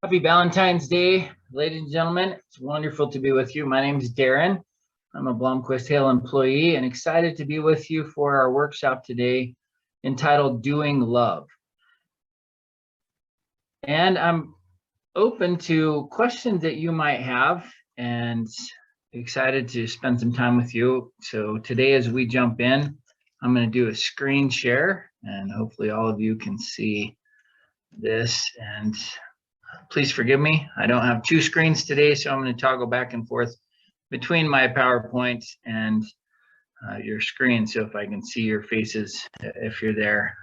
Happy Valentine's Day, ladies and gentlemen. It's wonderful to be with you. My name is Darren. I'm a Blomquist Hale employee and excited to be with you for our workshop today entitled Doing Love. And I'm open to questions that you might have and excited to spend some time with you. So today as we jump in, I'm going to do a screen share and hopefully all of you can see this. And please forgive me. I don't have two screens today, so I'm going to toggle back and forth between my PowerPoint and your screen. So if I can see your faces, if you're there.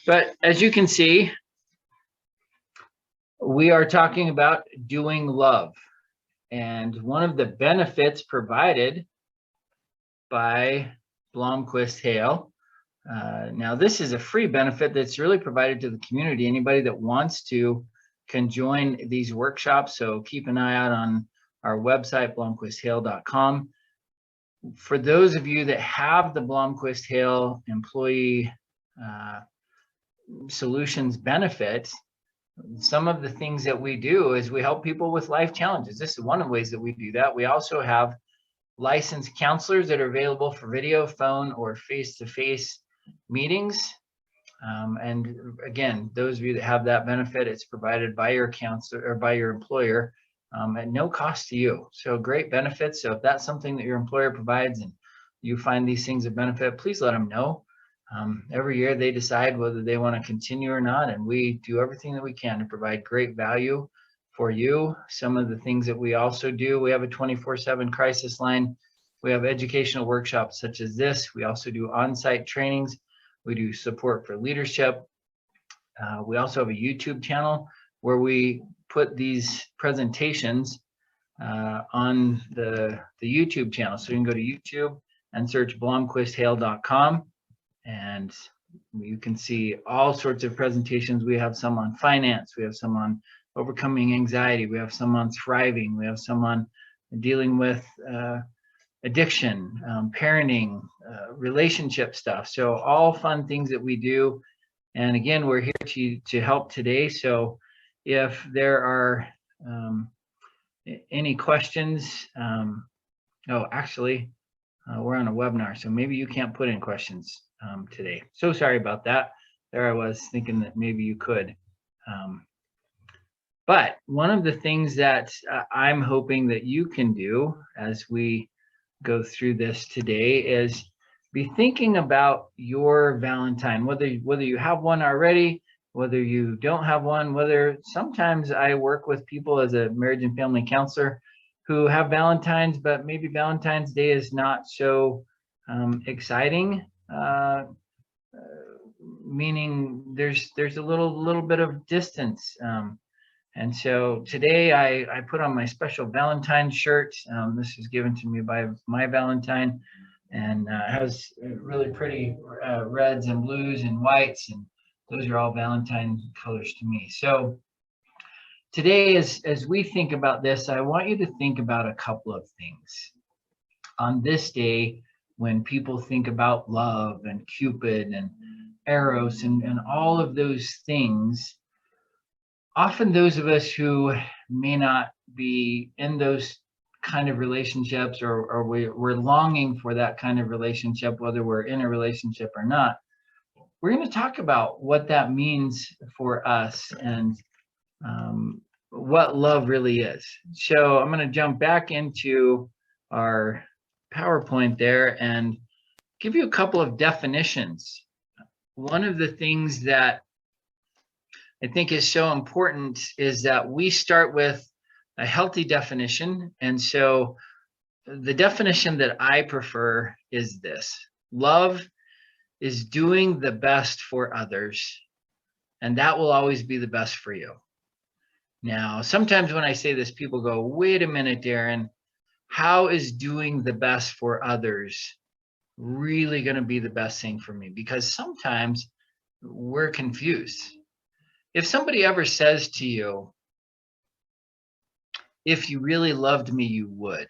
But as you can see, we are talking about doing love. And one of the benefits provided by Blomquist Hale. Now, this is a free benefit that's really provided to the community. Anybody that wants to can join these workshops. So keep an eye out on our website, blomquisthale.com. For those of you that have the Blomquist Hale Employee Solutions benefit, some of the things that we do is we help people with life challenges. This is one of the ways that we do that. We also have licensed counselors that are available for video, phone, or face-to-face meetings. And again, those of you that have that benefit, it's provided by your counselor or by your employer at no cost to you. So great benefits. So if that's something that your employer provides and you find these things of benefit, please let them know. Every year they decide whether they want to continue or not, and we do everything that we can to provide great value for you. Some of the things that we also do, we have a 24/7 crisis line. We have educational workshops such as this. We also do on-site trainings. We do support for leadership. We also have a YouTube channel where we put these presentations on the YouTube channel. So you can go to YouTube and search blomquisthale.com and you can see all sorts of presentations. We have some on finance. We have some on overcoming anxiety. We have some on thriving. We have some on dealing with addiction, parenting, relationship stuff. So all fun things that we do. And again, we're here to help today. So if there are any questions, actually, we're on a webinar, so maybe you can't put in questions today. So sorry about that. There I was thinking that maybe you could. But one of the things that I'm hoping that you can do as we go through this today is be thinking about your Valentine, whether you have one already, whether you don't have one, whether sometimes I work with people as a marriage and family counselor who have Valentines, but maybe Valentine's Day is not so exciting, meaning there's a little bit of distance. And so today I put on my special Valentine shirt. This was given to me by my Valentine, and has really pretty reds and blues and whites, and those are all Valentine colors to me. So today, as we think about this, I want you to think about a couple of things. On this day, when people think about love and Cupid and Eros and all of those things, often those of us who may not be in those kind of relationships or we're longing for that kind of relationship, whether we're in a relationship or not, we're going to talk about what that means for us and what love really is. So I'm going to jump back into our PowerPoint there and give you a couple of definitions. One of the things that I think is so important is that we start with a healthy definition. And so the definition that I prefer is this: love is doing the best for others, and that will always be the best for you. Now, sometimes when I say this, people go, wait a minute, Darren, how is doing the best for others really going to be the best thing for me? Because sometimes we're confused. If somebody ever says to you, if you really loved me, you would,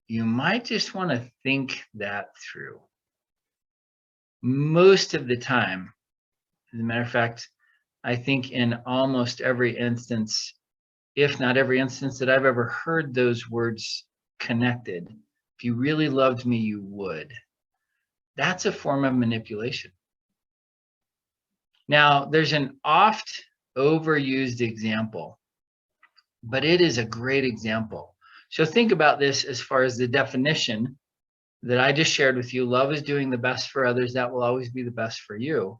you might just want to think that through. Most of the time, as a matter of fact, I think in almost every instance, if not every instance that I've ever heard those words connected, if you really loved me, you would. That's a form of manipulation. Now, there's an oft overused example, but it is a great example. So think about this as far as the definition that I just shared with you. Love is doing the best for others. That will always be the best for you.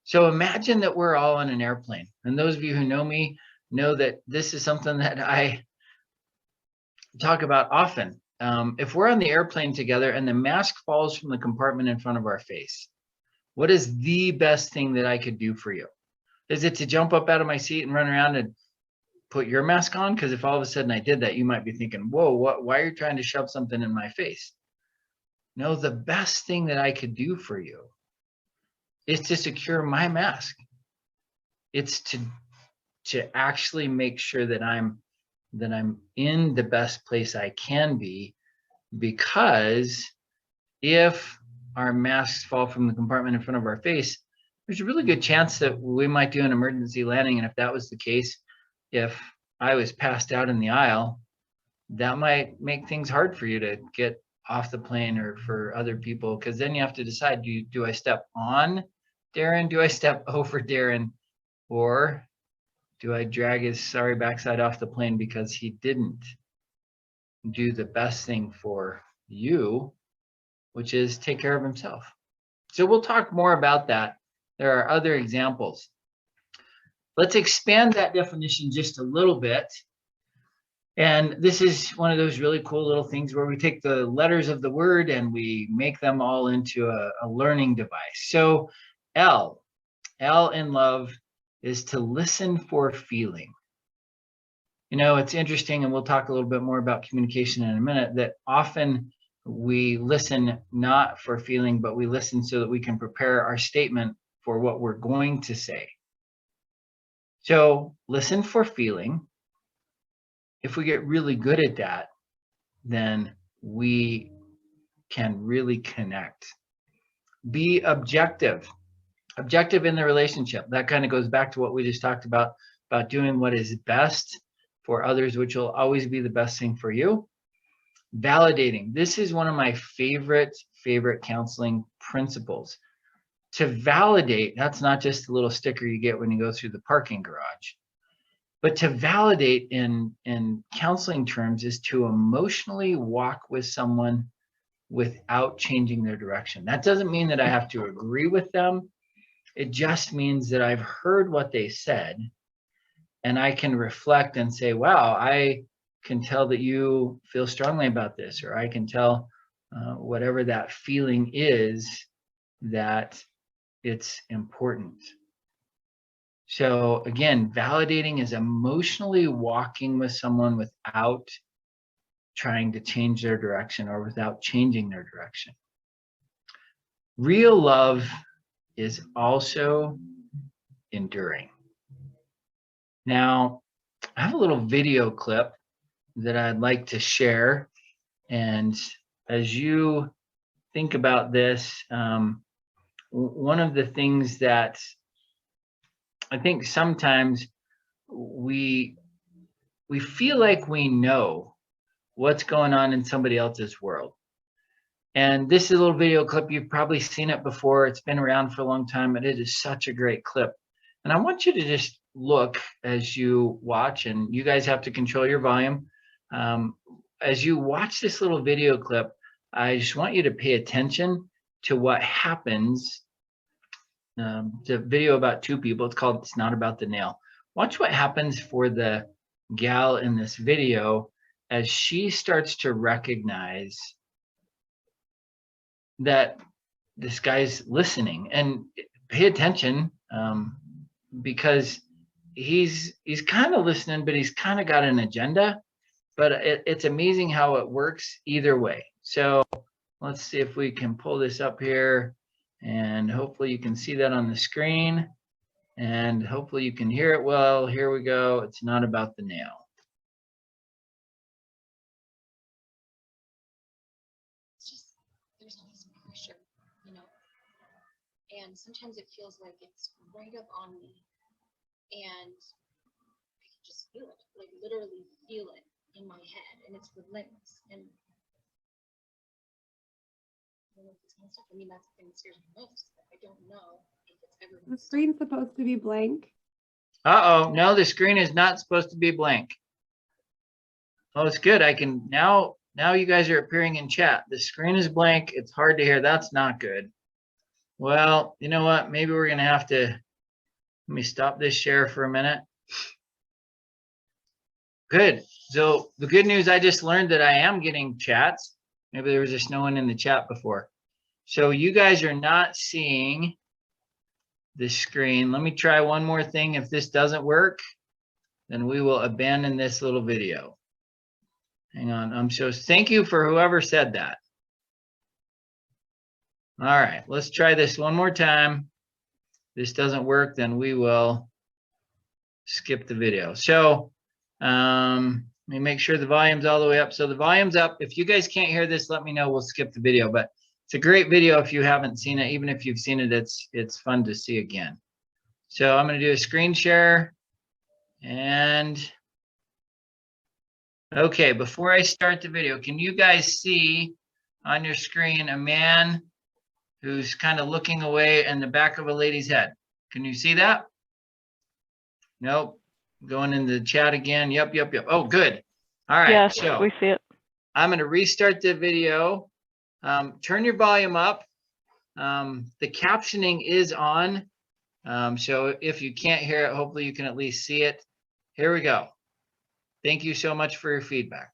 So imagine that we're all on an airplane. And those of you who know me know that this is something that I talk about often. If we're on the airplane together and the mask falls from the compartment in front of our face, what is the best thing that I could do for you? Is it to jump up out of my seat and run around and put your mask on? Because if all of a sudden I did that, you might be thinking, whoa, why are you trying to shove something in my face? No, the best thing that I could do for you is to secure my mask. It's to actually make sure that I'm in the best place I can be, because if our masks fall from the compartment in front of our face, there's a really good chance that we might do an emergency landing. And if that was the case, if I was passed out in the aisle, that might make things hard for you to get off the plane, or for other people, because then you have to decide, do I step on Darren? Do I step over Darren? Or do I drag his sorry backside off the plane because he didn't do the best thing for you, which is take care of himself? So we'll talk more about that. There are other examples. Let's expand that definition just a little bit. And this is one of those really cool little things where we take the letters of the word and we make them all into a learning device. So L in love is to listen for feeling. You know, it's interesting, and we'll talk a little bit more about communication in a minute, that often we listen not for feeling, but we listen so that we can prepare our statement for what we're going to say. So listen for feeling. If we get really good at that, then we can really connect. Be objective. Objective in the relationship. That kind of goes back to what we just talked about doing what is best for others, which will always be the best thing for you. Validating. This is one of my favorite counseling principles. To validate, that's not just a little sticker you get when you go through the parking garage. But to validate in counseling terms is to emotionally walk with someone without changing their direction. That doesn't mean that I have to agree with them. It just means that I've heard what they said, and I can reflect and say, wow, I can tell that you feel strongly about this, or I can tell whatever that feeling is, that it's important. So again, validating is emotionally walking with someone without trying to change their direction, or without changing their direction. Real love is also enduring. Now, I have a little video clip that I'd like to share. And as you think about this, one of the things that I think sometimes we feel like we know what's going on in somebody else's world. And this is a little video clip. You've probably seen it before. It's been around for a long time, and it is such a great clip. And I want you to just look as you watch, and you guys have to control your volume. As you watch this little video clip, I just want you to pay attention to what happens. It's a video about two people. It's called It's Not About the Nail. Watch what happens for the gal in this video as she starts to recognize that this guy's listening. And pay attention, because he's kind of listening, but he's kind of got an agenda. But it's amazing how it works either way. So let's see if we can pull this up here, and hopefully you can see that on the screen, and hopefully you can hear it well. Here we go. It's not about the nail. It's just, there's always pressure, you know, and sometimes it feels like it's right up on me. and I can just feel it, like literally feel it in my head, and it's relentless. And I don't know if it's gonna stop. I mean, that's the thing that scares me most, is that I don't know if it's ever The gonna stop. screen's supposed to be blank. Uh-oh, no, the screen is not supposed to be blank. Oh, it's good. I can now you guys are appearing in chat. The screen is blank. It's hard to hear. That's not good. Well, you know what? Maybe we're gonna have to, let me stop this share for a minute. Good. So the good news, I just learned that I am getting chats. Maybe there was just no one in the chat before. So you guys are not seeing the screen. Let me try one more thing. If this doesn't work, then we will abandon this little video. Hang on. So thank you for whoever said that. All right, let's try this one more time. If this doesn't work, then we will skip the video. So let me make sure the volume's all the way up. So the volume's up. If you guys can't hear this, let me know. We'll skip the video. But it's a great video if you haven't seen it. Even if you've seen it, it's fun to see again. So I'm going to do a screen share. And okay, before I start the video, can you guys see on your screen a man who's kind of looking away in the back of a lady's head? Can you see that? Nope. Going in the chat again. Yep. Oh, good. All right. Yes, so we see it. I'm going to restart the video. Turn your volume up. The captioning is on. So if you can't hear it, hopefully you can at least see it. Here we go. Thank you so much for your feedback.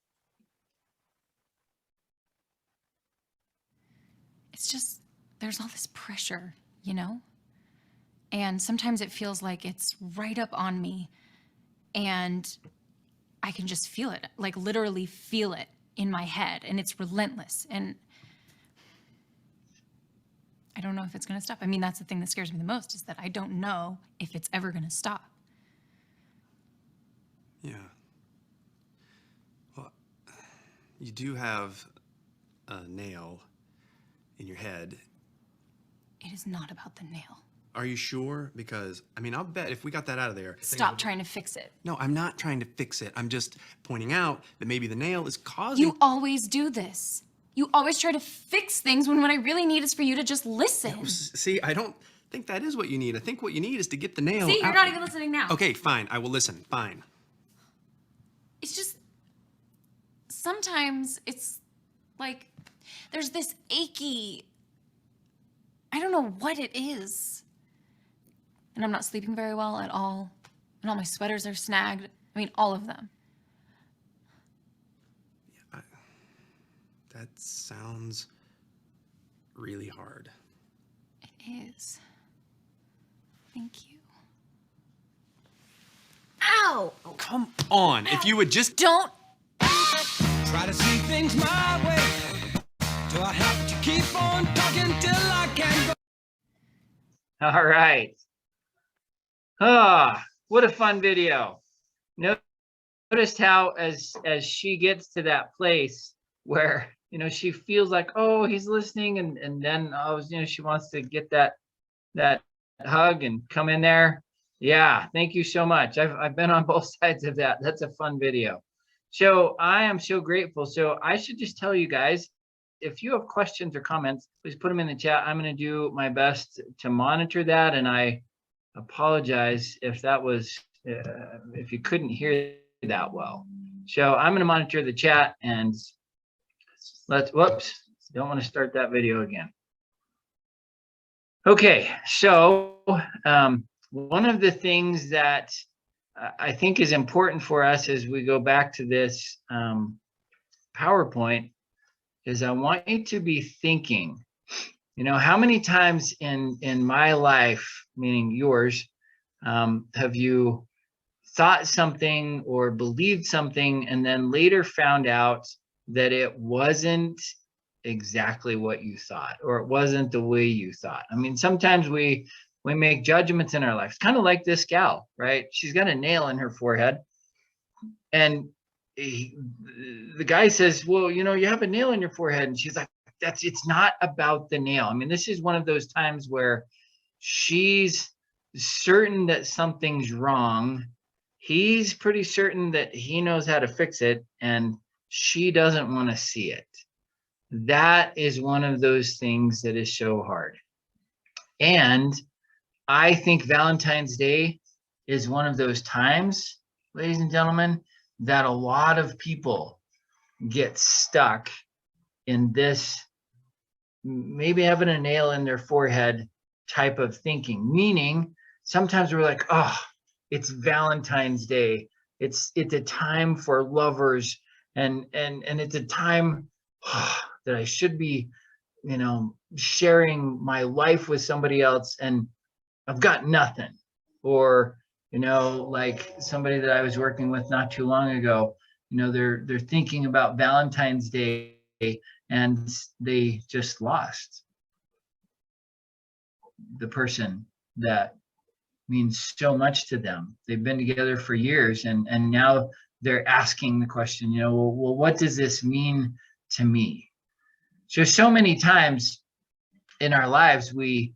It's just, there's all this pressure, you know? And sometimes it feels like it's right up on me and I can just feel it, like literally feel it in my head, and it's relentless. And I don't know if it's gonna stop. I mean, that's the thing that scares me the most, is that I don't know if it's ever gonna stop. Yeah. Well, you do have a nail in your head. It is not about the nail. Are you sure? Because, I mean, I'll bet if we got that out of there... Stop trying to fix it. No, I'm not trying to fix it. I'm just pointing out that maybe the nail is causing... You always do this. You always try to fix things when what I really need is for you to just listen. No, see, I don't think that is what you need. I think what you need is to get the nail See, you're out. not even listening now. Okay, fine. I will listen. Fine. It's just, sometimes it's like, there's this achy, I don't know what it is. And I'm not sleeping very well at all. And all my sweaters are snagged. I mean, all of them. Yeah, that sounds really hard. It is. Thank you. Ow! Oh, come on. If you would just... Don't. Try to see things my way. Do I have to keep on talking till I can go? All right. Ah, what a fun video. Noticed how as she gets to that place where, you know, she feels like, oh, he's listening, and then you know, she wants to get that hug and come in there. Yeah, thank you so much. I've been on both sides of that. That's a fun video. So I am so grateful. So I should just tell you guys, if you have questions or comments, please put them in the chat. I'm going to do my best to monitor that, and I apologize if that was if you couldn't hear that well. So I'm going to monitor the chat, and whoops, don't want to start that video again. Okay, so one of the things that I think is important for us as we go back to this PowerPoint is I want you to be thinking, you know, how many times in my life, meaning yours, have you thought something or believed something and then later found out that it wasn't exactly what you thought, or it wasn't the way you thought? I mean, sometimes we make judgments in our lives, kind of like this gal, right? She's got a nail in her forehead, and the guy says, well, you know, you have a nail in your forehead, and she's like, it's not about the nail. I mean, this is one of those times where she's certain that something's wrong. He's pretty certain that he knows how to fix it, and she doesn't want to see it. That is one of those things that is so hard. And I think Valentine's Day is one of those times, ladies and gentlemen, that a lot of people get stuck in this, maybe having a nail in their forehead type of thinking. Meaning, sometimes we're like, oh, it's Valentine's Day. It's a time for lovers, and it's a time that I should be, sharing my life with somebody else, and I've got nothing. Or, like somebody that I was working with not too long ago, they're thinking about Valentine's Day, and they just lost the person that means so much to them. They've been together for years, and now they're asking the question, well, what does this mean to me? So many times in our lives, we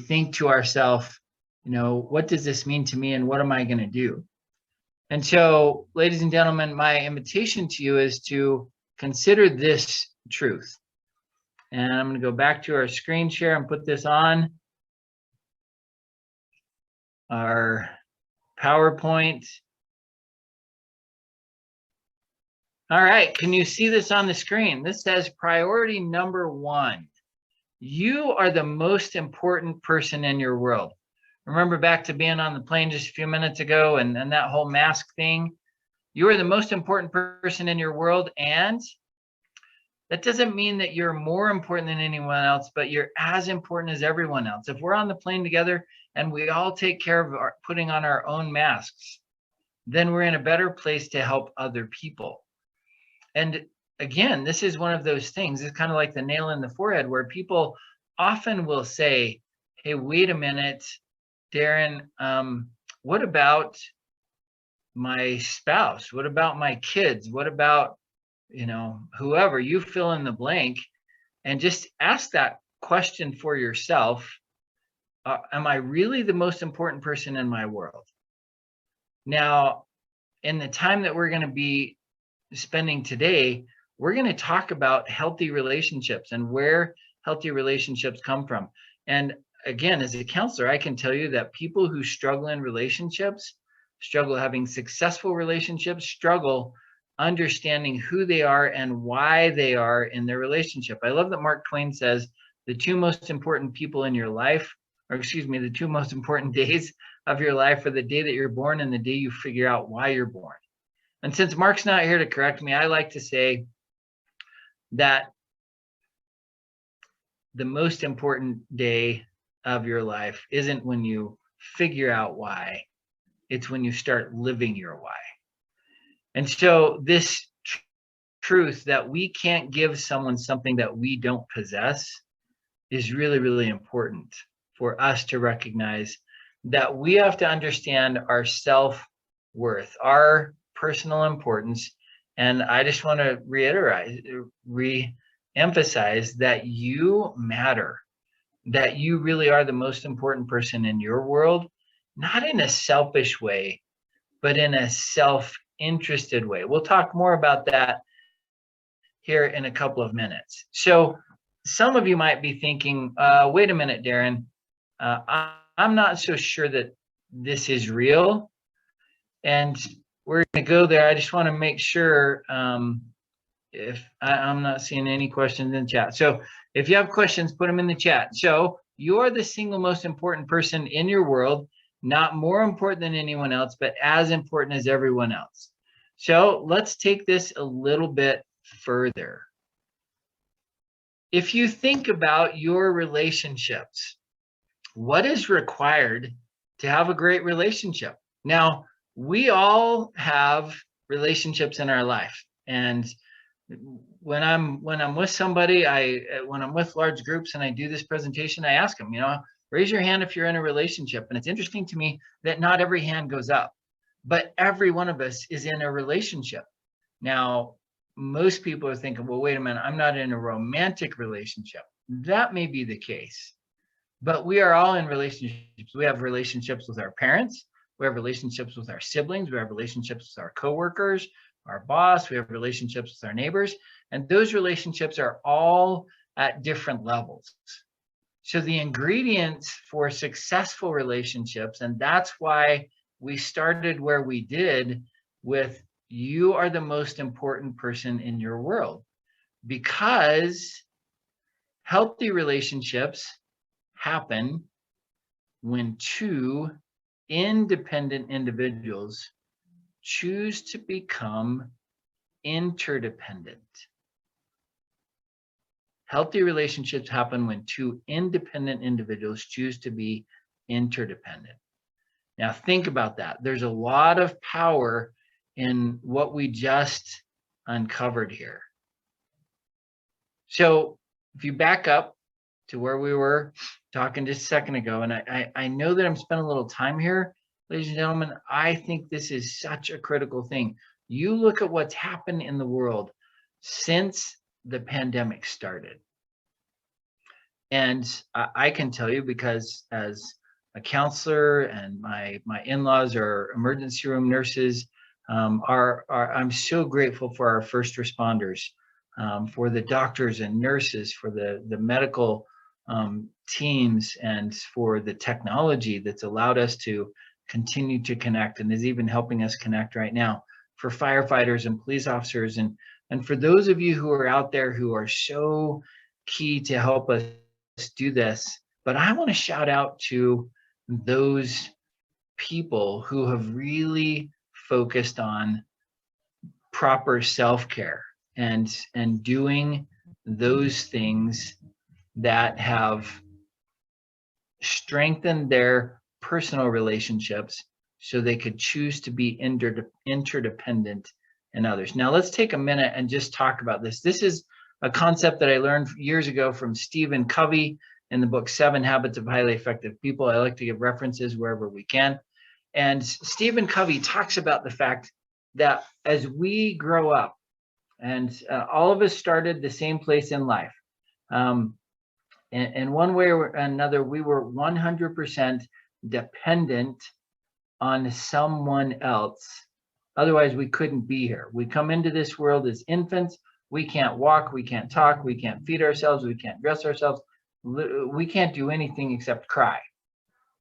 think to ourselves, what does this mean to me, and what am I going to do? And so, ladies and gentlemen, my invitation to you is to consider this truth. And I'm going to go back to our screen share and put this on our PowerPoint. All right, can you see this on the screen? This says priority number 1. You are the most important person in your world. Remember back to being on the plane just a few minutes ago and that whole mask thing? You are the most important person in your world, and that doesn't mean that you're more important than anyone else, but you're as important as everyone else. If we're on the plane together and we all take care of putting on our own masks, then we're in a better place to help other people. And again, this is one of those things. It's kind of like the nail in the forehead, where people often will say, hey, wait a minute, Darren, what about my spouse? What about my kids? What about, whoever? You fill in the blank, and just ask that question for yourself. Am I really the most important person in my world? Now, in the time that we're going to be spending today, we're going to talk about healthy relationships and where healthy relationships come from. And again, as a counselor, I can tell you that people who struggle in relationships, struggle having successful relationships, struggle understanding who they are and why they are in their relationship. I love that Mark Twain says the 2 most important people in your life, the 2 most important days of your life are the day that you're born and the day you figure out why you're born. And since Mark's not here to correct me, I like to say that the most important day of your life isn't when you figure out why, it's when you start living your why. And so this truth that we can't give someone something that we don't possess is really, really important for us to recognize, that we have to understand our self-worth, our personal importance. And I just want to re-emphasize that you matter, that you really are the most important person in your world, not in a selfish way, but in a self-interested way. We'll talk more about that here in a couple of minutes. So some of you might be thinking, wait a minute, Darren, I'm not so sure that this is real. And we're going to go there. I just want to make sure if I'm not seeing any questions in chat. So if you have questions, put them in the chat. So you're the single most important person in your world, not more important than anyone else, but as important as everyone else. So let's take this a little bit further. If you think about your relationships, what is required to have a great relationship? Now, we all have relationships in our life, and when I'm with somebody, when I'm with large groups and I do this presentation, I ask them, raise your hand if you're in a relationship. And it's interesting to me that not every hand goes up, but every one of us is in a relationship. Now, most people are thinking, well, wait a minute, I'm not in a romantic relationship. That may be the case, But we are all in relationships. We have relationships with our parents. We have relationships with our siblings. We have relationships with our coworkers, our boss. We have relationships with our neighbors. And those relationships are all at different levels. So the ingredients for successful relationships, and that's why we started where we did with you are the most important person in your world, because healthy relationships happen when two independent individuals choose to become interdependent. Healthy relationships happen when two independent individuals choose to be interdependent. Now, think about that. There's a lot of power in what we just uncovered here. So, if you back up to where we were talking just a second ago, and I know that I'm spending a little time here, ladies and gentlemen, I think this is such a critical thing. You look at what's happened in the world since the pandemic started. And I can tell you, because as a counselor and my in-laws are emergency room nurses, I'm so grateful for our first responders, for the doctors and nurses, for the medical teams, and for the technology that's allowed us to continue to connect and is even helping us connect right now, for firefighters and police officers, and for those of you who are out there who are so key to help us do this. But I want to shout out to those people who have really focused on proper self-care and doing those things that have strengthened their personal relationships so they could choose to be interdependent in others. Now, let's take a minute and just talk about this. This is a concept that I learned years ago from Stephen Covey in the book 7 Habits of Highly Effective People. I like to give references wherever we can. And Stephen Covey talks about the fact that as we grow up, and all of us started the same place in life, in one way or another, we were 100% dependent on someone else. Otherwise, we couldn't be here. We come into this world as infants. We can't walk, we can't talk, we can't feed ourselves, we can't dress ourselves. We can't do anything except cry.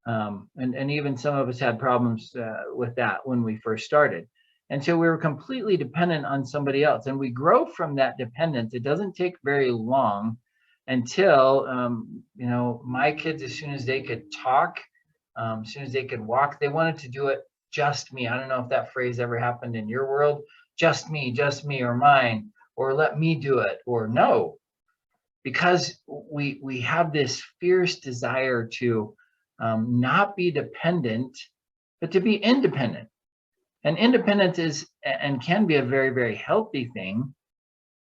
And even some of us had problems with that when we first started. And so we were completely dependent on somebody else. And we grow from that dependence. It doesn't take very long until, my kids, as soon as they could talk, as soon as they could walk, they wanted to do it just me. I don't know if that phrase ever happened in your world. Just me, or mine, or let me do it, or no. Because we have this fierce desire to not be dependent, but to be independent. And independence is and can be a very, very healthy thing.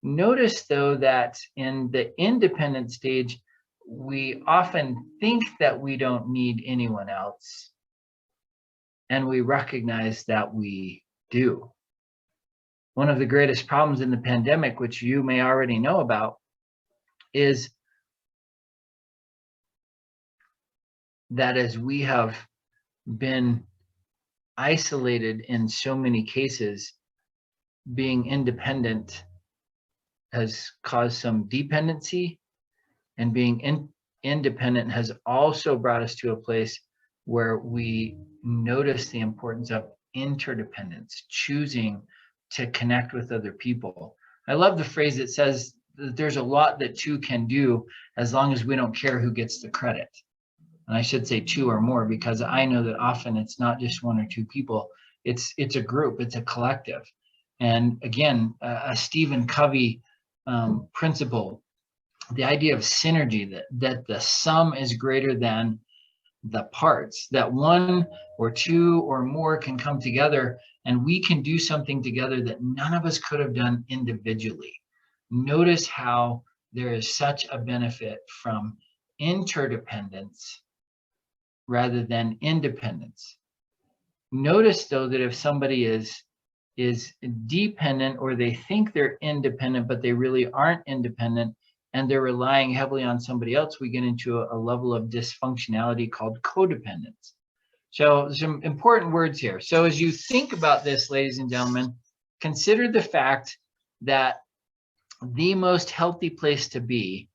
Notice, though, that in the independent stage, we often think that we don't need anyone else. And we recognize that we do. One of the greatest problems in the pandemic, which you may already know about, is that as we have been isolated in so many cases, being independent has caused some dependency, and being independent has also brought us to a place where we notice the importance of interdependence, choosing to connect with other people. I love the phrase that says that there's a lot that two can do as long as we don't care who gets the credit. And I should say two or more, because I know that often it's not just one or two people. It's a group, it's a collective. And again, a Stephen Covey principle, the idea of synergy, that the sum is greater than the parts, that one or two or more can come together and we can do something together that none of us could have done individually. Notice how there is such a benefit from interdependence rather than independence. Notice, though, that if somebody is dependent, or they think they're independent, but they really aren't independent, and they're relying heavily on somebody else, we get into a level of dysfunctionality called codependence. So some important words here. So as you think about this, ladies and gentlemen, consider the fact that the most healthy place to be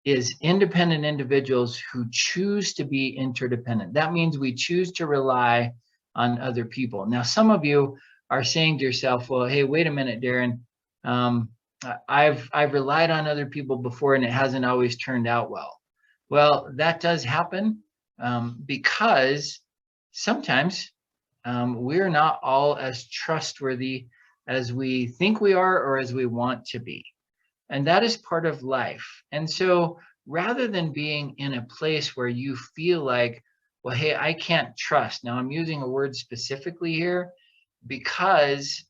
is independent individuals who choose to be interdependent. That means we choose to rely on other people. Now, some of you are saying to yourself, well, hey, wait a minute, Darren. I've relied on other people before and it hasn't always turned out well. Well, that does happen because sometimes we're not all as trustworthy as we think we are or as we want to be. And that is part of life. And so rather than being in a place where you feel like, well, hey, I can't trust. Now I'm using a word specifically here because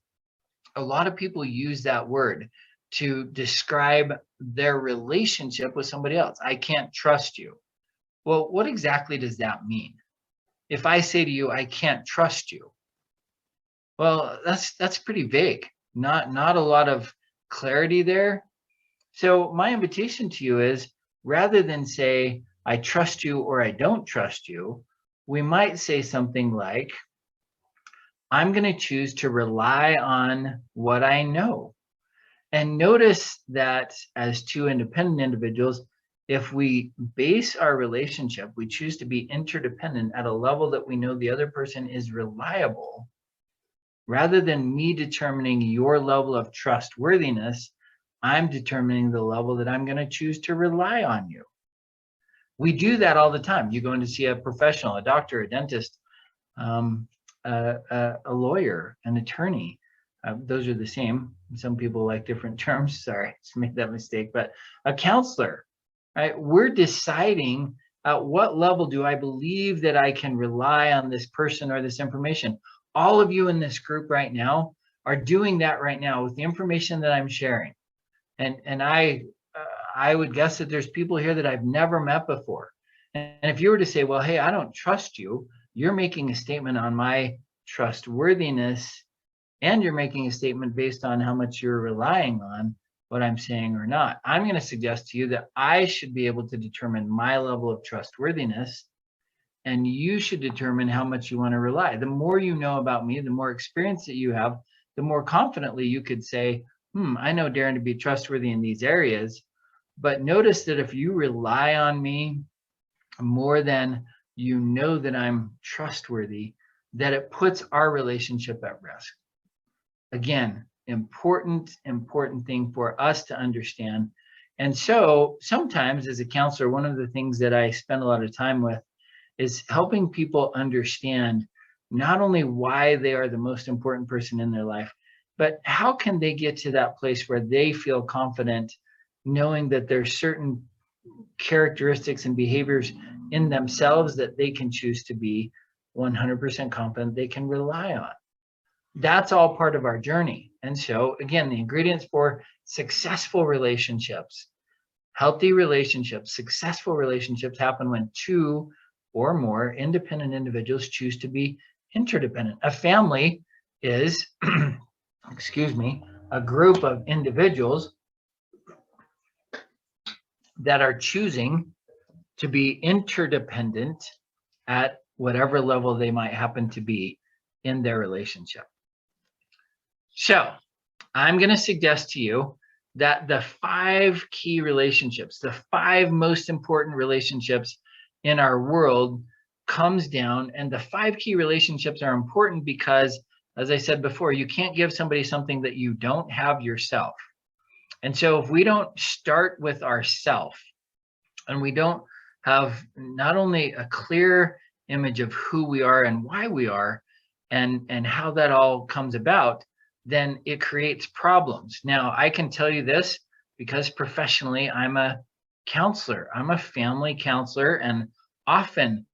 a lot of people use that word to describe their relationship with somebody else. I can't trust you. Well, what exactly does that mean? If I say to you, I can't trust you, well, that's pretty vague. Not a lot of clarity there. So my invitation to you is, rather than say, I trust you or I don't trust you, we might say something like, I'm going to choose to rely on what I know. And notice that as two independent individuals, if we base our relationship, we choose to be interdependent at a level that we know the other person is reliable, rather than me determining your level of trustworthiness, I'm determining the level that I'm going to choose to rely on you. We do that all the time. You go in to see a professional, a doctor, a dentist, a lawyer, an attorney. Those are the same. Some people like different terms. Sorry, just made that mistake. But a counselor, right? We're deciding at what level do I believe that I can rely on this person or this information. All of you in this group right now are doing that right now with the information that I'm sharing. And I would guess that there's people here that I've never met before. And if you were to say, well, hey, I don't trust you, you're making a statement on my trustworthiness, and you're making a statement based on how much you're relying on what I'm saying or not. I'm going to suggest to you that I should be able to determine my level of trustworthiness, and you should determine how much you want to rely. The more you know about me, the more experience that you have, the more confidently you could say, I know Darren to be trustworthy in these areas. But notice that if you rely on me more than you know that I'm trustworthy, that it puts our relationship at risk. Again, important thing for us to understand. And so sometimes as a counselor, one of the things that I spend a lot of time with is helping people understand not only why they are the most important person in their life, but how can they get to that place where they feel confident knowing that there's certain characteristics and behaviors in themselves that they can choose to be 100% confident they can rely on. That's all part of our journey. And so again, the ingredients for successful relationships, healthy relationships, successful relationships happen when two or more independent individuals choose to be interdependent. A family is, a group of individuals that are choosing to be interdependent at whatever level they might happen to be in their relationship. So I'm going to suggest to you that the 5 key relationships, the 5 most important relationships in our world comes down, and the 5 key relationships are important because, as I said before, you can't give somebody something that you don't have yourself. And so if we don't start with ourself, and we don't have not only a clear image of who we are and why we are, and how that all comes about, then it creates problems. Now, I can tell you this because professionally, I'm a counselor. I'm a family counselor, and often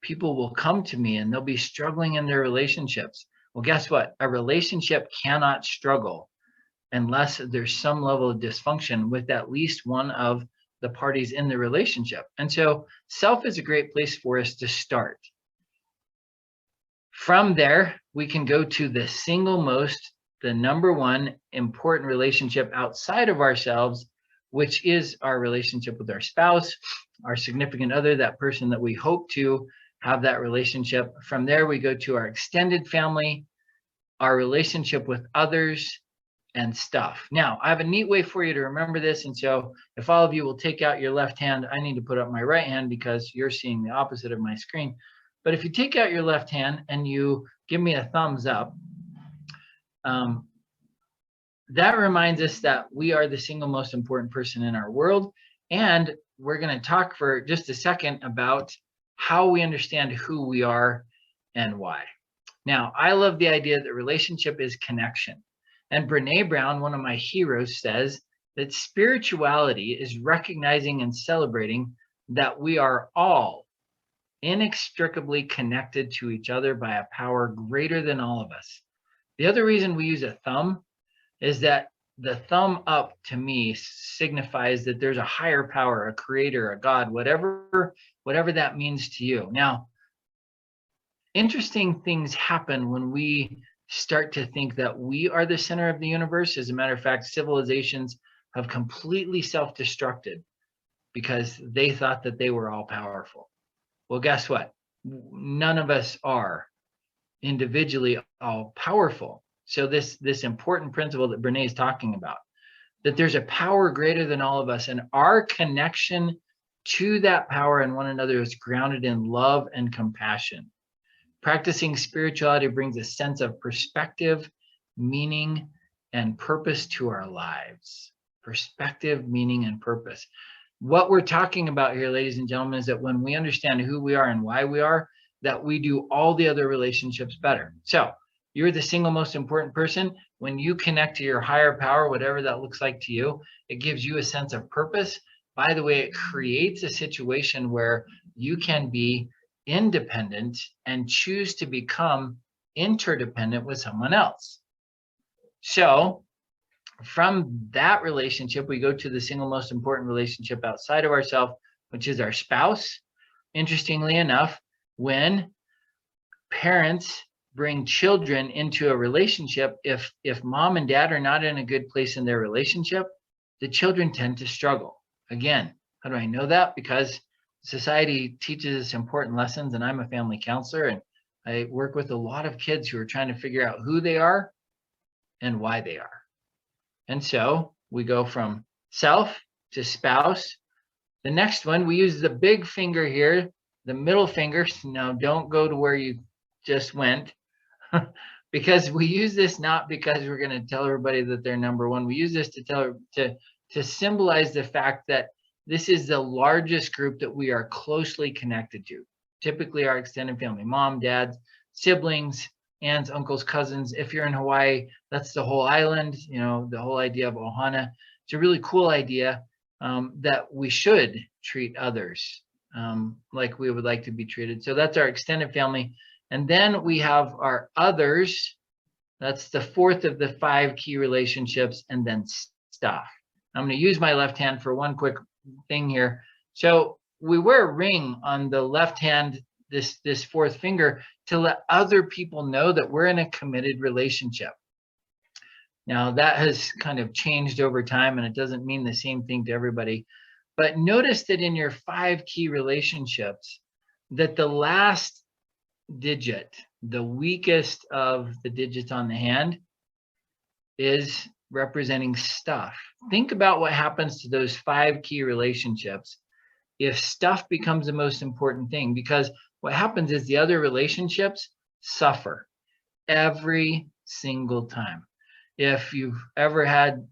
people will come to me and they'll be struggling in their relationships. Well, guess what? A relationship cannot struggle unless there's some level of dysfunction with at least one of the parties in the relationship. And so self is a great place for us to start. From there, we can go to the number one important relationship outside of ourselves, which is our relationship with our spouse, our significant other, that person that we hope to have that relationship. From there, we go to our extended family, our relationship with others, and stuff. Now, I have a neat way for you to remember this. And so if all of you will take out your left hand, I need to put up my right hand because you're seeing the opposite of my screen. But if you take out your left hand and you give me a thumbs up, that reminds us that we are the single most important person in our world. And we're going to talk for just a second about how we understand who we are and why. Now, I love the idea that relationship is connection. And Brene Brown, one of my heroes, says that spirituality is recognizing and celebrating that we are all inextricably connected to each other by a power greater than all of us. The other reason we use a thumb is that the thumb up to me signifies that there's a higher power, a creator, a God, whatever that means to you. Now, interesting things happen when we start to think that we are the center of the universe. As a matter of fact, civilizations have completely self-destructed because they thought that they were all powerful. Well, guess what? None of us are individually all powerful. So this important principle that Brene is talking about, that there's a power greater than all of us, and our connection to that power and one another is grounded in love and compassion. Practicing spirituality brings a sense of perspective, meaning, and purpose to our lives. Perspective, meaning, and purpose. What we're talking about here, ladies and gentlemen, is that when we understand who we are and why we are, that we do all the other relationships better. So you're the single most important person. When you connect to your higher power, whatever that looks like to you, it gives you a sense of purpose. By the way, it creates a situation where you can be independent and choose to become interdependent with someone else. So from that relationship, we go to the single most important relationship outside of ourselves, which is our spouse. Interestingly enough, when parents bring children into a relationship, if mom and dad are not in a good place in their relationship, the children tend to struggle. Again, how do I know that? Because society teaches us important lessons, and I'm a family counselor, and I work with a lot of kids who are trying to figure out who they are and why they are. And so we go from self to spouse. The next one, we use the big finger here, the middle finger. Now, don't go to where you just went, because we use this not because we're going to tell everybody that they're number one. We use this to symbolize the fact that this is the largest group that we are closely connected to. Typically our extended family, mom, dad, siblings, aunts, uncles, cousins. If you're in Hawaii, that's the whole island, you know, the whole idea of ohana. It's a really cool idea that we should treat others like we would like to be treated. So that's our extended family. And then we have our others. That's the fourth of the 5 key relationships, and then stuff. I'm going to use my left hand for one quick thing here. So we wear a ring on the left hand, this fourth finger, to let other people know that we're in a committed relationship. Now that has kind of changed over time, and it doesn't mean the same thing to everybody. But notice that in your 5 key relationships, that the last digit, the weakest of the digits on the hand, is representing stuff. Think about what happens to those 5 key relationships if stuff becomes the most important thing, because what happens is the other relationships suffer every single time. If you've ever had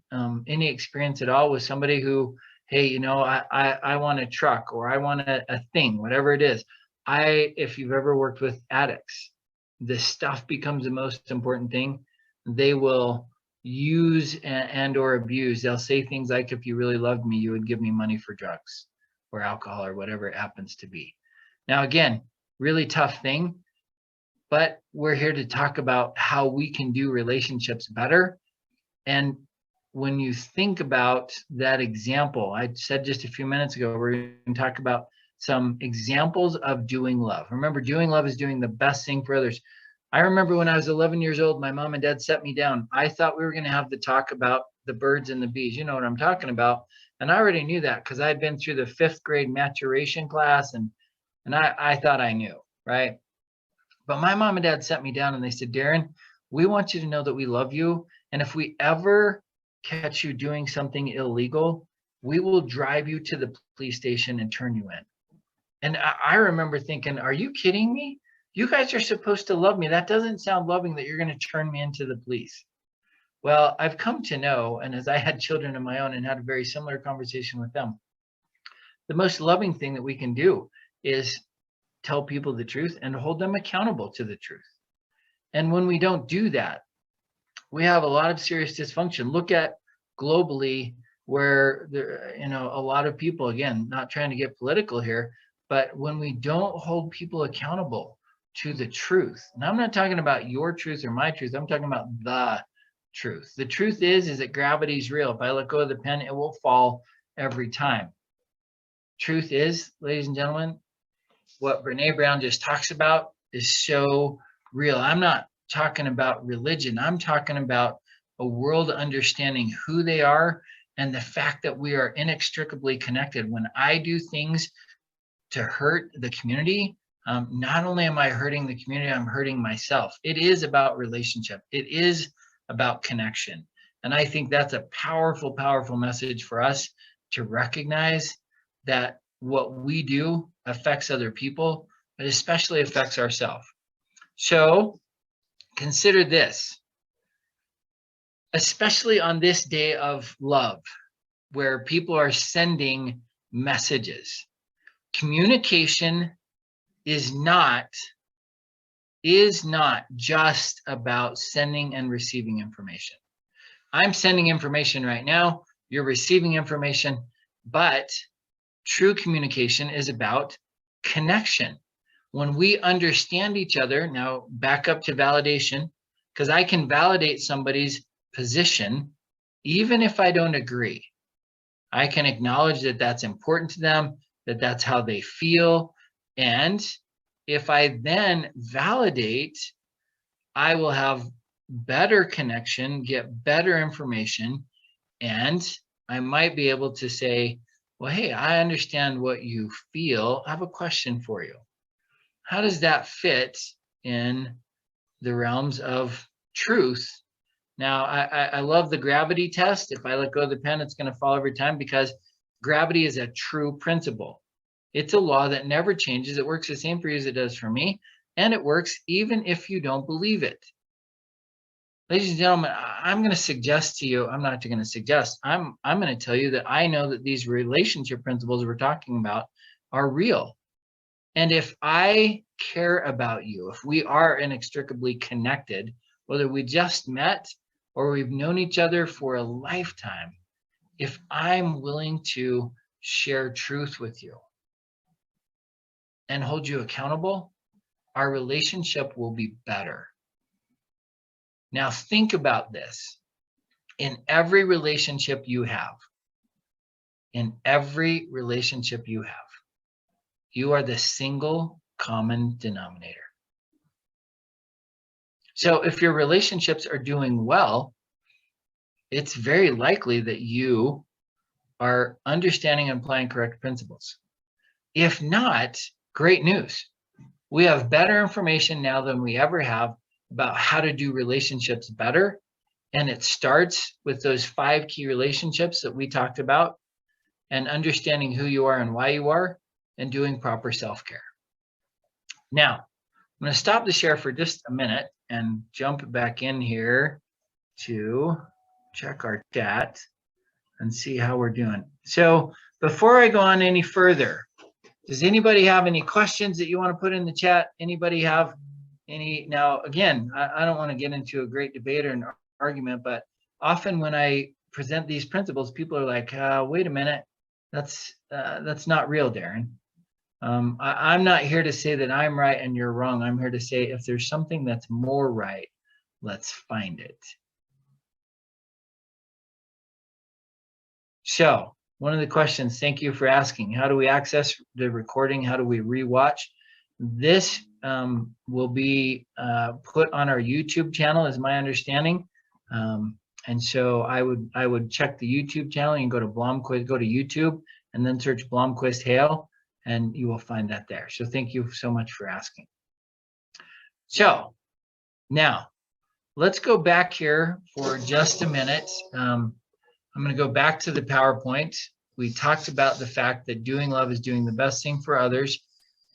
any experience at all with somebody who, hey, you know, I want a truck, or I want a thing, whatever it is. If you've ever worked with addicts, the stuff becomes the most important thing. They will use and or abuse. They'll say things like, if you really loved me, you would give me money for drugs or alcohol or whatever it happens to be. Now, again, really tough thing, but we're here to talk about how we can do relationships better. And when you think about that example, I said just a few minutes ago, we're going to talk about some examples of doing love. Remember, doing love is doing the best thing for others. I remember when I was 11 years old, my mom and dad set me down. I thought we were going to have the talk about the birds and the bees. You know what I'm talking about. And I already knew that because I'd been through the 5th grade maturation class, and I thought I knew, right? But my mom and dad sat me down and they said, Darren, we want you to know that we love you. And if we ever catch you doing something illegal, we will drive you to the police station and turn you in. And I remember thinking, are you kidding me? You guys are supposed to love me. That doesn't sound loving that you're going to turn me into the police. Well, I've come to know, and as I had children of my own and had a very similar conversation with them, the most loving thing that we can do is tell people the truth and hold them accountable to the truth. And when we don't do that, we have a lot of serious dysfunction. Look at globally where there, a lot of people, again, not trying to get political here, but when we don't hold people accountable to the truth, and I'm not talking about your truth or my truth, I'm talking about the truth. The truth is that gravity is real. If I let go of the pen, it will fall every time. Truth is, ladies and gentlemen, what Brene Brown just talks about is so real. I'm not talking about religion. I'm talking about a world understanding who they are and the fact that we are inextricably connected. When I do things to hurt the community, not only am I hurting the community, I'm hurting myself. It is about relationship. It is about connection. And I think that's a powerful, powerful message for us to recognize that what we do affects other people, but especially affects ourselves. So consider this, especially on this day of love, where people are sending messages. Communication is not just about sending and receiving information. I'm sending information right now, you're receiving information, but true communication is about connection. When we understand each other, now back up to validation, because I can validate somebody's position even if I don't agree. I can acknowledge that that's important to them, that that's how they feel. And if I then validate, I will have better connection, get better information, and I might be able to say, well, hey, I understand what you feel. I have a question for you. How does that fit in the realms of truth? Now, I love the gravity test. If I let go of the pen, it's going to fall every time because gravity is a true principle. It's a law that never changes. It works the same for you as it does for me. And it works even if you don't believe it. Ladies and gentlemen, I'm going to suggest to you, I'm not going to suggest, I'm going to tell you that I know that these relationship principles we're talking about are real. And if I care about you, if we are inextricably connected, whether we just met or we've known each other for a lifetime, if I'm willing to share truth with you and hold you accountable, our relationship will be better. Now think about this. In every relationship you have, you are the single common denominator. So if your relationships are doing well, it's very likely that you are understanding and applying correct principles. If not, great news. We have better information now than we ever have about how to do relationships better. And it starts with those 5 key relationships that we talked about and understanding who you are and why you are and doing proper self-care. Now, I'm going to stop the share for just a minute and jump back in here to check our chat and see how we're doing. So before I go on any further, does anybody have any questions that you want to put in the chat? Anybody have any? Now, again, I don't want to get into a great debate or an argument, but often when I present these principles, people are like, wait a minute, that's not real, Darren. I'm not here to say that I'm right and you're wrong. I'm here to say if there's something that's more right, let's find it. So one of the questions, thank you for asking, how do we access the recording? How do we rewatch? This will be put on our YouTube channel, is my understanding. And so I would check the YouTube channel. You can go to Blomquist, go to YouTube, and then search Blomquist Hale, and you will find that there. So thank you so much for asking. So now let's go back here for just a minute. I'm going to go back to the PowerPoint. We talked about the fact that doing love is doing the best thing for others,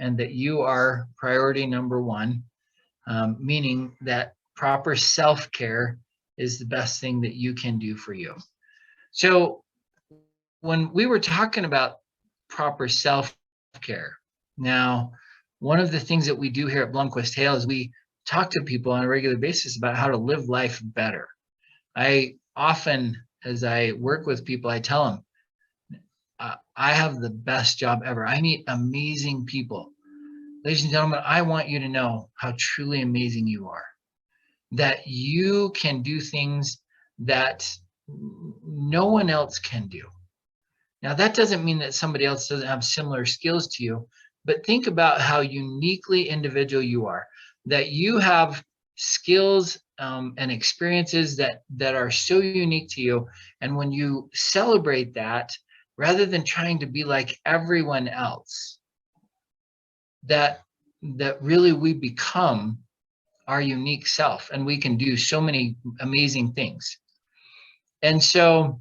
and that you are priority number one, meaning that proper self-care is the best thing that you can do for you. So when we were talking about proper self-care, now, one of the things that we do here at Blomquist Hale is we talk to people on a regular basis about how to live life better. I often, as I work with people, I tell them, I have the best job ever. I meet amazing people. Ladies and gentlemen, I want you to know how truly amazing you are, that you can do things that no one else can do. Now, that doesn't mean that somebody else doesn't have similar skills to you, but think about how uniquely individual you are, that you have skills and experiences that are so unique to you. And when you celebrate that, rather than trying to be like everyone else, that really we become our unique self, and we can do so many amazing things. And so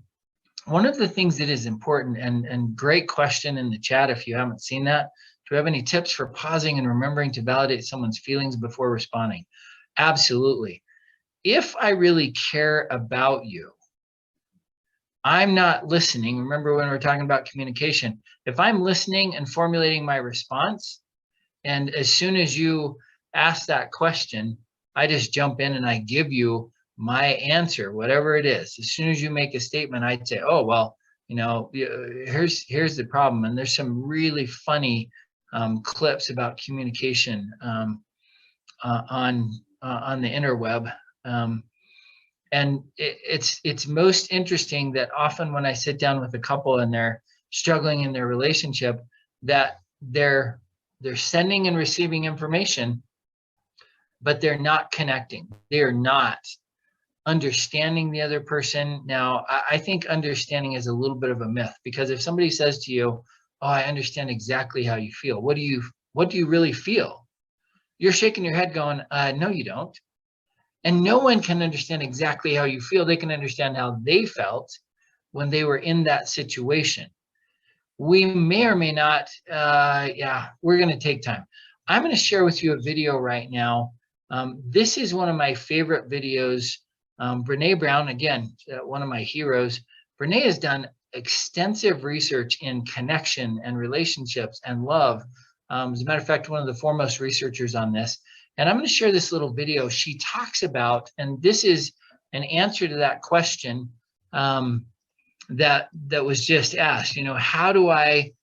one of the things that is important, and great question in the chat if you haven't seen that, do we have any tips for pausing and remembering to validate someone's feelings before responding? Absolutely. If I really care about you, I'm not listening. Remember when we're talking about communication, if I'm listening and formulating my response, and as soon as you ask that question, I just jump in and I give you my answer, whatever it is. As soon as you make a statement, I'd say, oh, well, here's the problem. And there's some really funny clips about communication on the interweb. And it's most interesting that often when I sit down with a couple and they're struggling in their relationship, that they're sending and receiving information, but they're not connecting. They are not understanding the other person. Now, I think understanding is a little bit of a myth, because if somebody says to you, oh, I understand exactly how you feel, what do you really feel? You're shaking your head going, no, you don't. And no one can understand exactly how you feel. They can understand how they felt when they were in that situation. We may or may not, we're going to take time. I'm going to share with you a video right now. This is one of my favorite videos. Brene Brown, again, one of my heroes. Brene has done extensive research in connection and relationships and love. As a matter of fact, one of the foremost researchers on this. And I'm going to share this little video. She talks about, and this is an answer to that question that was just asked. How do I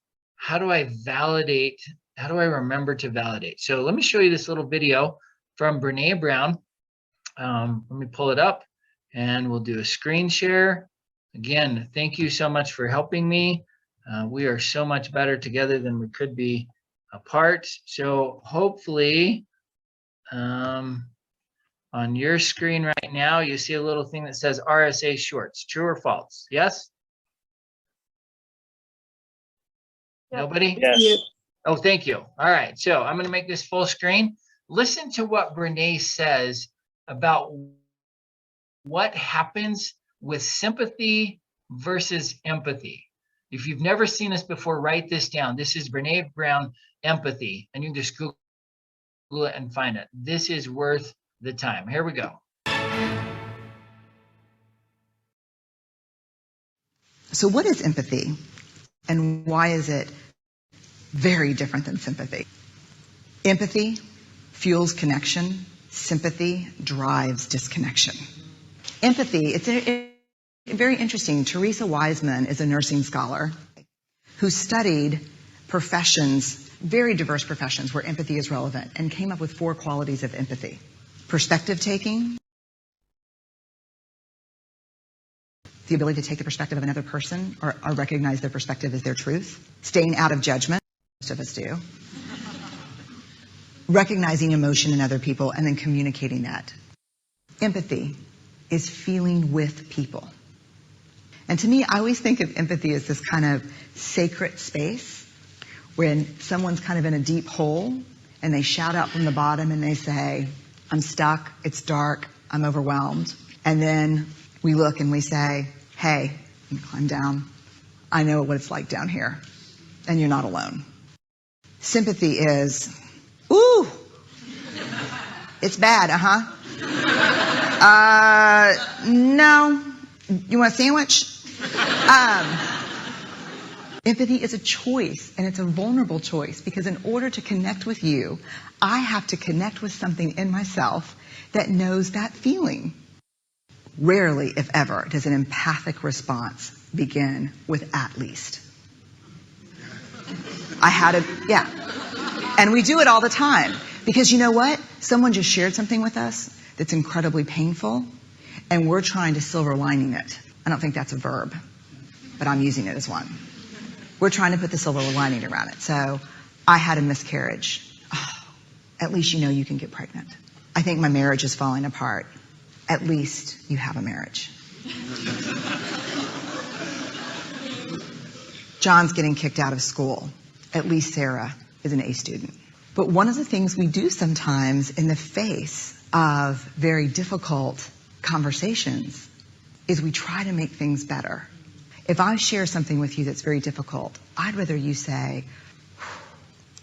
validate? How do I remember to validate? So let me show you this little video from Brene Brown. Let me pull it up, and we'll do a screen share. Again, thank you so much for helping me. We are so much better together than we could be apart. So hopefully, on your screen right now, you see a little thing that says RSA shorts. True or false? Yes? Yep. Nobody? Yes. Oh, thank you. All right. So I'm going to make this full screen. Listen to what Brene says about what happens with sympathy versus empathy. If you've never seen this before, write this down. This is Brene Brown, empathy, and you can just Google it and find it. This is worth the time. Here we go. So what is empathy, and why is it very different than sympathy? Empathy fuels connection. Sympathy drives disconnection. Empathy, it's very interesting. Teresa Wiseman is a nursing scholar who studied professions, very diverse professions where empathy is relevant, and came up with 4 qualities of empathy. Perspective taking, the ability to take the perspective of another person or recognize their perspective as their truth. Staying out of judgment, most of us do. Recognizing emotion in other people and then communicating that. Empathy is feeling with people. And to me, I always think of empathy as this kind of sacred space when someone's kind of in a deep hole and they shout out from the bottom and they say, I'm stuck, it's dark, I'm overwhelmed. And then we look and we say, hey, you climb down. I know what it's like down here, and you're not alone. Sympathy is, ooh, it's bad, no, you want a sandwich? Empathy is a choice, and it's a vulnerable choice, because in order to connect with you, I have to connect with something in myself that knows that feeling. Rarely, if ever, does an empathic response begin with at least. And we do it all the time. Because you know what? Someone just shared something with us that's incredibly painful, and we're trying to silver lining it. I don't think that's a verb, but I'm using it as one. We're trying to put the silver lining around it. So, I had a miscarriage. Oh, at least you know you can get pregnant. I think my marriage is falling apart. At least you have a marriage. John's getting kicked out of school. At least Sarah is an A student. But one of the things we do sometimes in the face of very difficult conversations is we try to make things better. If I share something with you that's very difficult, I'd rather you say,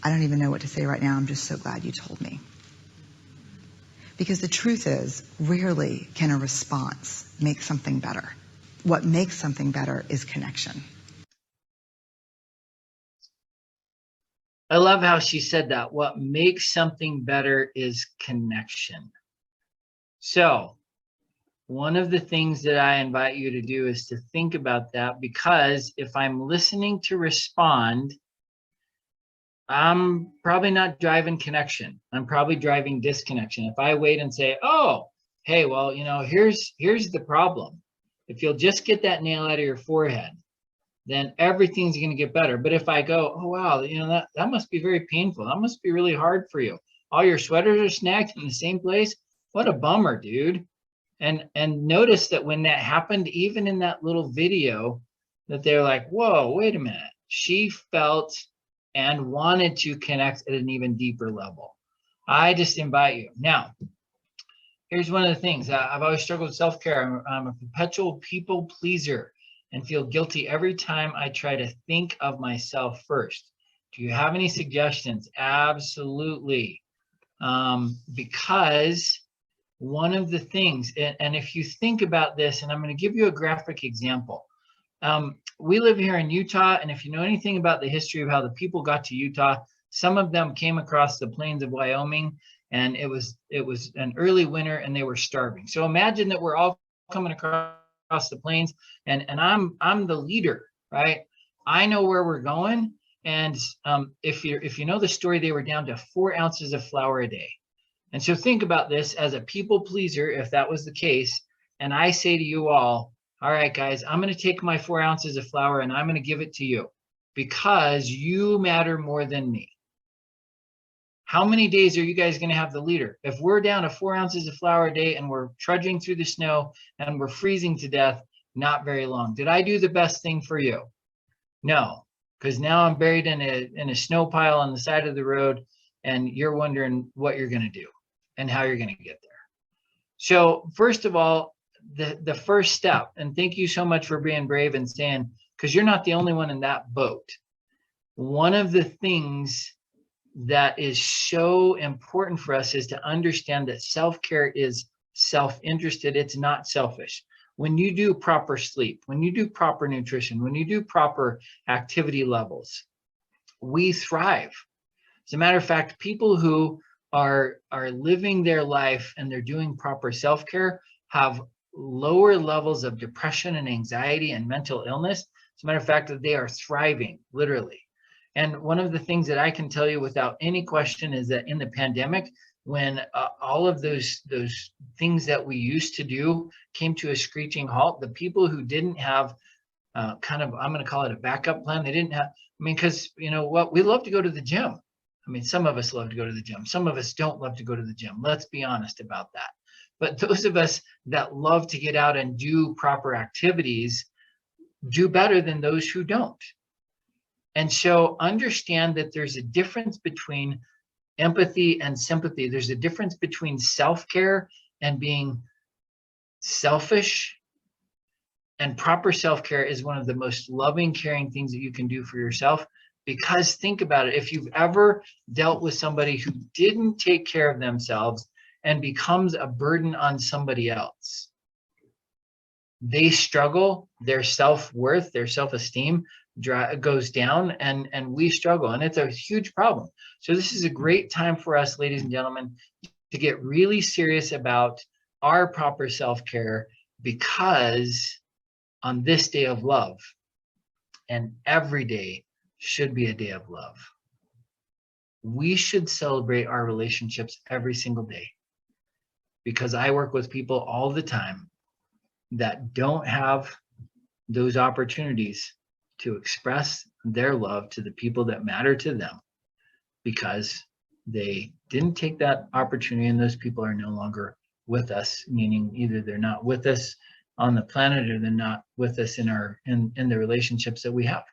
I don't even know what to say right now, I'm just so glad you told me. Because the truth is, rarely can a response make something better. What makes something better is connection. I love how she said that. What makes something better is connection. So, one of the things that I invite you to do is to think about that, because if I'm listening to respond, I'm probably not driving connection. I'm probably driving disconnection. If I wait and say, oh, hey, well, here's the problem. If you'll just get that nail out of your forehead, then everything's going to get better. But if I go, oh, wow, that must be very painful. That must be really hard for you. All your sweaters are snagged in the same place. What a bummer, dude. And notice that when that happened, even in that little video, that they're like, whoa, wait a minute. She felt and wanted to connect at an even deeper level. I just invite you. Now, here's one of the things. I've always struggled with self-care. I'm a perpetual people pleaser and feel guilty every time I try to think of myself first. Do you have any suggestions? Absolutely. Because one of the things, and if you think about this, and I'm going to give you a graphic example. We live here in Utah, and if you know anything about the history of how the people got to Utah, some of them came across the plains of Wyoming, and it was an early winter, and they were starving. So imagine that we're all coming across the plains, and I'm the leader, right? I know where we're going, and if you know the story, they were down to 4 ounces of flour a day. And so think about this as a people pleaser, if that was the case, and I say to you all right, guys, I'm going to take my 4 ounces of flour and I'm going to give it to you because you matter more than me. How many days are you guys going to have the leader? If we're down to 4 ounces of flour a day and we're trudging through the snow and we're freezing to death, not very long. Did I do the best thing for you? No, because now I'm buried in a snow pile on the side of the road, and you're wondering what you're going to do and how you're going to get there. So first of all, the first step, and thank you so much for being brave and saying, because you're not the only one in that boat. One of the things that is so important for us is to understand that self-care is self-interested. It's not selfish. When you do proper sleep, when you do proper nutrition, when you do proper activity levels, we thrive. As a matter of fact, people who are living their life and they're doing proper self-care have lower levels of depression and anxiety and mental illness. As a matter of fact, that they are thriving, literally. And one of the things that I can tell you without any question is that in the pandemic, when all of those things that we used to do came to a screeching halt, the people who didn't have I'm going to call it a backup plan, they didn't have, because you know what, we love to go to the gym. Some of us love to go to the gym. Some of us don't love to go to the gym. Let's be honest about that. But those of us that love to get out and do proper activities do better than those who don't. And so understand that there's a difference between empathy and sympathy. There's a difference between self-care and being selfish. And proper self-care is one of the most loving, caring things that you can do for yourself. Because think about it, if you've ever dealt with somebody who didn't take care of themselves and becomes a burden on somebody else, they struggle, their self-worth, their self-esteem goes down, and we struggle, and it's a huge problem. So this is a great time for us, ladies and gentlemen, to get really serious about our proper self-care, because on this day of love, and every day should be a day of love, we should celebrate our relationships every single day, because I work with people all the time that don't have those opportunities to express their love to the people that matter to them, because they didn't take that opportunity, and those people are no longer with us, meaning either they're not with us on the planet or they're not with us in the relationships that we have.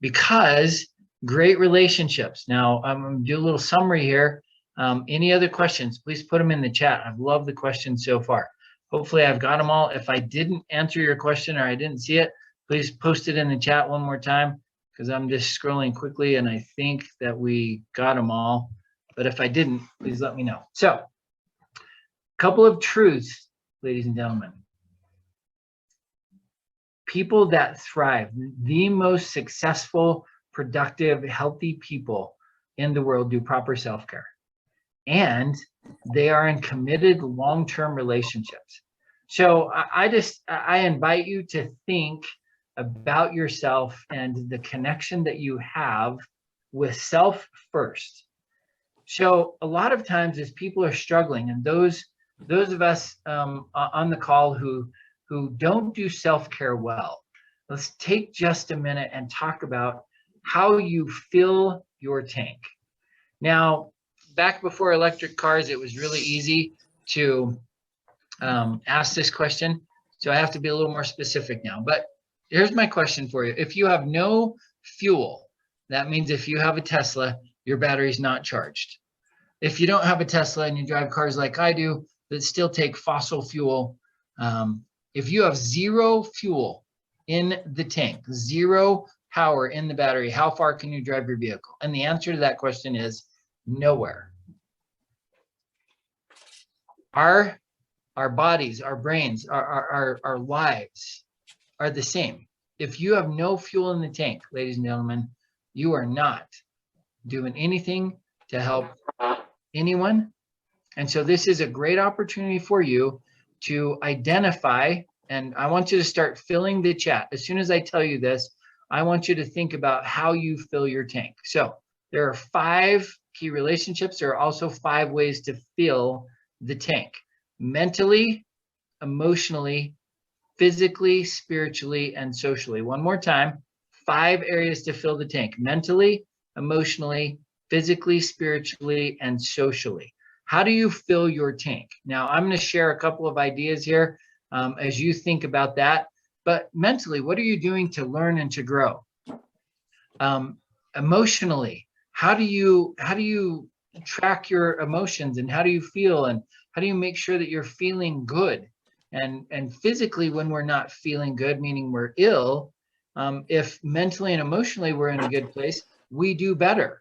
Because great relationships. Now I'm going to do a little summary here. Any other questions, please put them in the chat. I've loved the questions so far. Hopefully I've got them all. If I didn't answer your question or I didn't see it, please post it in the chat one more time, because I'm just scrolling quickly and I think that we got them all. But if I didn't, please let me know. So, a couple of truths, ladies and gentlemen. People that thrive, the most successful, productive, healthy people in the world, do proper self-care. And they are in committed long-term relationships. So I invite you to think about yourself and the connection that you have with self first. So a lot of times as people are struggling, and those of us on the call who don't do self-care well, let's take just a minute and talk about how you fill your tank. Now, back before electric cars, it was really easy to ask this question. So I have to be a little more specific now. But here's my question for you. If you have no fuel, that means if you have a Tesla, your battery's not charged. If you don't have a Tesla and you drive cars like I do that still take fossil fuel, if you have zero fuel in the tank, zero power in the battery, how far can you drive your vehicle? And the answer to that question is nowhere. Our bodies, our brains, our lives are the same. If you have no fuel in the tank, ladies and gentlemen, you are not doing anything to help anyone. And so this is a great opportunity for you to identify, and I want you to start filling the chat. As soon as I tell you this, I want you to think about how you fill your tank. So there are 5 key relationships. There are also 5 ways to fill the tank: mentally, emotionally, physically, spiritually, and socially. One more time, 5 areas to fill the tank: mentally, emotionally, physically, spiritually, and socially. How do you fill your tank? Now, I'm going to share a couple of ideas here as you think about that. But mentally, what are you doing to learn and to grow? Emotionally, how do you track your emotions, and how do you feel, and how do you make sure that you're feeling good? And physically, when we're not feeling good, meaning we're ill, if mentally and emotionally we're in a good place, we do better.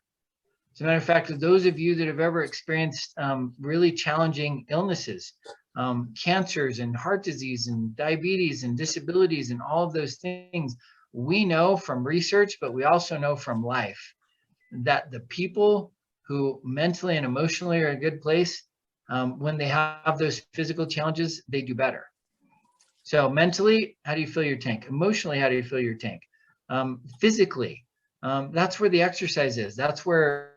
As a matter of fact, those of you that have ever experienced really challenging illnesses, cancers and heart disease and diabetes and disabilities and all of those things, we know from research, but we also know from life, that the people who mentally and emotionally are in a good place, when they have those physical challenges, they do better. So mentally, how do you fill your tank? Emotionally, how do you fill your tank? Physically, that's where the exercise is. That's where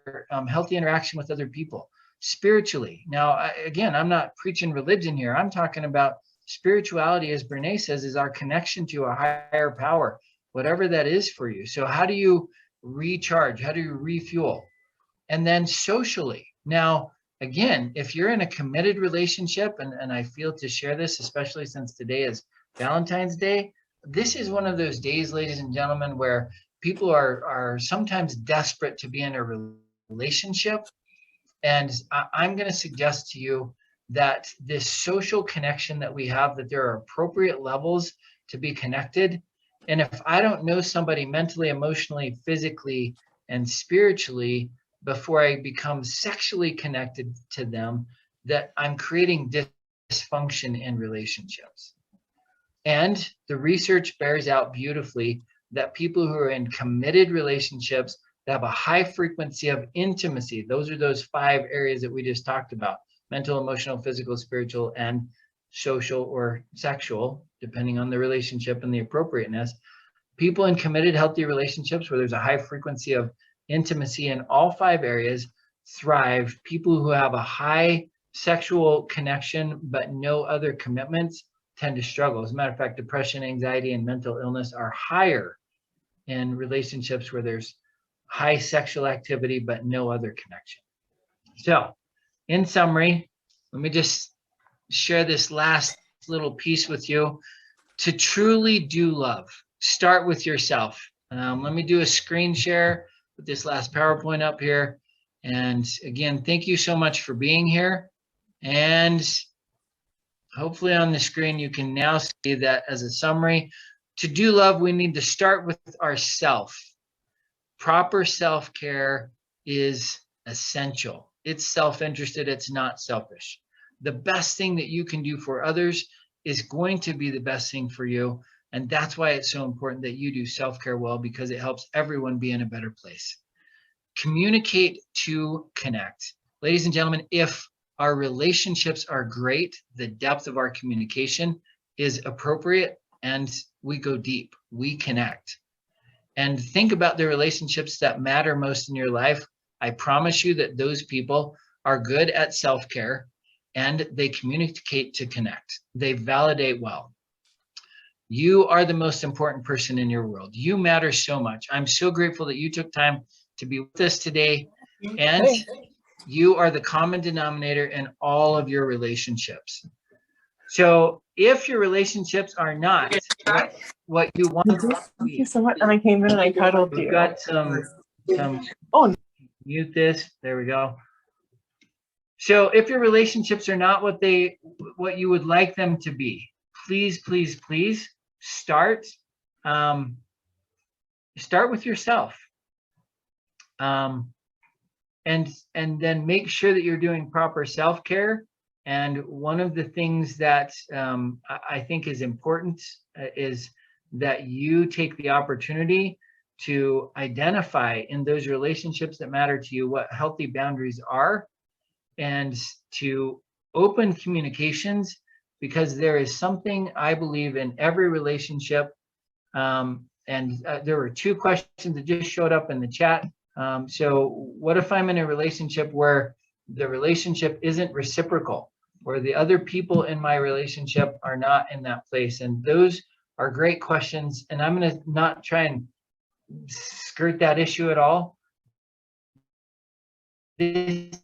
healthy interaction with other people. Spiritually, now, again, I'm not preaching religion here. I'm talking about spirituality, as Brene says, is our connection to a higher power, whatever that is for you. So how do you recharge? How do you refuel? And then socially. Now, again, if you're in a committed relationship, and I feel to share this, especially since today is Valentine's Day, this is one of those days, ladies and gentlemen, where people are sometimes desperate to be in a relationship. And I'm going to suggest to you that this social connection that we have, that there are appropriate levels to be connected. And if I don't know somebody mentally, emotionally, physically, and spiritually before I become sexually connected to them, that I'm creating dysfunction in relationships. And the research bears out beautifully that people who are in committed relationships that have a high frequency of intimacy, those are those 5 areas that we just talked about: mental, emotional, physical, spiritual, and social or sexual, depending on the relationship and the appropriateness. People in committed, healthy relationships where there's a high frequency of intimacy in all 5 areas thrive. People who have a high sexual connection but no other commitments tend to struggle. As a matter of fact, depression, anxiety, and mental illness are higher in relationships where there's high sexual activity but no other connection. So, in summary, let me just share this last little piece with you. To truly do love, start with yourself. Let me do a screen share with this last PowerPoint up here. And again, thank you so much for being here. And hopefully on the screen, you can now see that as a summary. To do love, we need to start with ourself. Proper self-care is essential. It's self-interested, it's not selfish. The best thing that you can do for others is going to be the best thing for you. And that's why it's so important that you do self-care well, because it helps everyone be in a better place. Communicate to connect. Ladies and gentlemen, if our relationships are great, the depth of our communication is appropriate, and we go deep, we connect. And think about the relationships that matter most in your life. I promise you that those people are good at self-care and they communicate to connect. They validate well. You are the most important person in your world. You matter so much. I'm so grateful that you took time to be with us today. And you are the common denominator in all of your relationships. So if your relationships are not what you want them to Thank be, you so much. And I came in and I cuddled we've you. got some Oh, mute this. There we go. So if your relationships are not what you would like them to be, please, please, please start with yourself. And then make sure that you're doing proper self-care. And one of the things that I think is important is that you take the opportunity to identify in those relationships that matter to you what healthy boundaries are, and to open communications, because there is something I believe in every relationship. There were 2 questions that just showed up in the chat. So what if I'm in a relationship where the relationship isn't reciprocal, where the other people in my relationship are not in that place? And those are great questions. And I'm going to not try and skirt that issue at all. This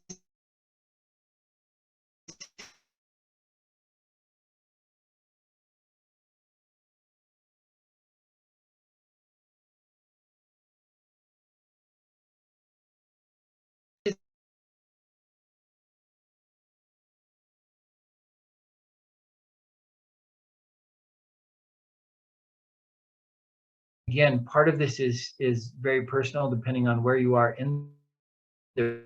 again, part of this is very personal, depending on where you are in the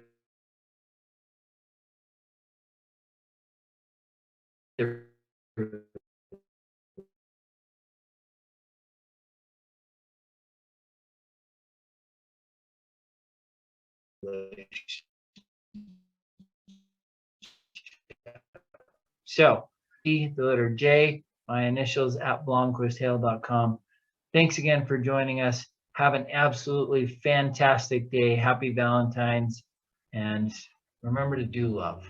So, the letter J, my initials @blomquisthale.com. Thanks again for joining us. Have an absolutely fantastic day. Happy Valentine's. And remember to do love.